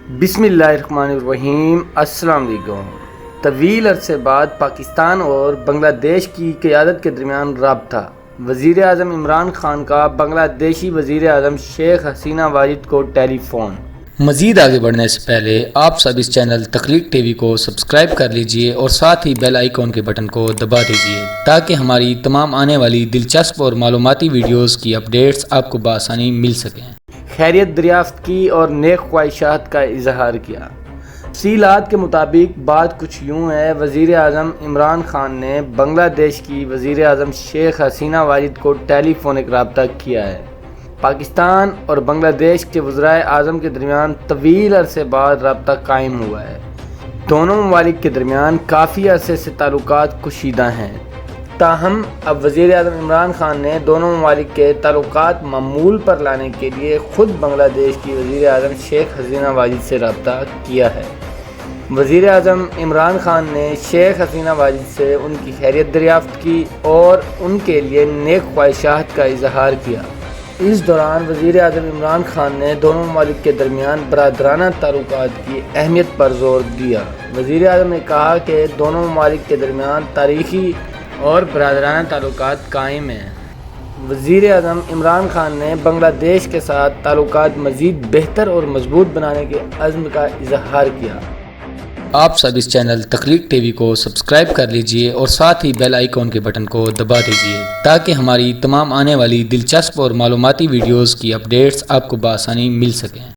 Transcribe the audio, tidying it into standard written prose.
بسم اللہ الرحمن الرحیم۔ السلام علیکم۔ طویل عرصے بعد پاکستان اور بنگلہ دیش کی قیادت کے درمیان رابطہ۔ وزیر اعظم عمران خان کا بنگلہ دیشی وزیر اعظم شیخ حسینہ واجد کو ٹیلی فون۔ مزید آگے بڑھنے سے پہلے آپ سب اس چینل تخلیق ٹی وی کو سبسکرائب کر لیجئے اور ساتھ ہی بیل آئیکن کے بٹن کو دبا دیجئے تاکہ ہماری تمام آنے والی دلچسپ اور معلوماتی ویڈیوز کی اپڈیٹس آپ کو بآسانی مل سکیں۔ خیریت دریافت کی اور نیک خواہشات کا اظہار کیا۔ تفصیلات کے مطابق بات کچھ یوں ہے۔ وزیر اعظم عمران خان نے بنگلہ دیش کی وزیر اعظم شیخ حسینہ واجد کو ٹیلی فونک رابطہ کیا ہے۔ پاکستان اور بنگلہ دیش کے وزرائے اعظم کے درمیان طویل عرصے بعد رابطہ قائم ہوا ہے۔ دونوں ممالک کے درمیان کافی عرصے سے تعلقات کشیدہ ہیں، تاہم اب وزیر اعظم عمران خان نے دونوں ممالک کے تعلقات معمول پر لانے کے لیے خود بنگلہ دیش کی وزیر اعظم شیخ حسینہ واجد سے رابطہ کیا ہے۔ وزیر اعظم عمران خان نے شیخ حسینہ واجد سے ان کی خیریت دریافت کی اور ان کے لیے نیک خواہشات کا اظہار کیا۔ اس دوران وزیر اعظم عمران خان نے دونوں ممالک کے درمیان برادرانہ تعلقات کی اہمیت پر زور دیا۔ وزیر اعظم نے کہا کہ دونوں ممالک کے درمیان تاریخی اور برادرانہ تعلقات قائم ہیں۔ وزیر اعظم عمران خان نے بنگلہ دیش کے ساتھ تعلقات مزید بہتر اور مضبوط بنانے کے عزم کا اظہار کیا۔ آپ سب اس چینل تخلیق ٹی وی کو سبسکرائب کر لیجئے اور ساتھ ہی بیل آئیکن کے بٹن کو دبا دیجئے تاکہ ہماری تمام آنے والی دلچسپ اور معلوماتی ویڈیوز کی اپڈیٹس آپ کو بآسانی مل سکیں۔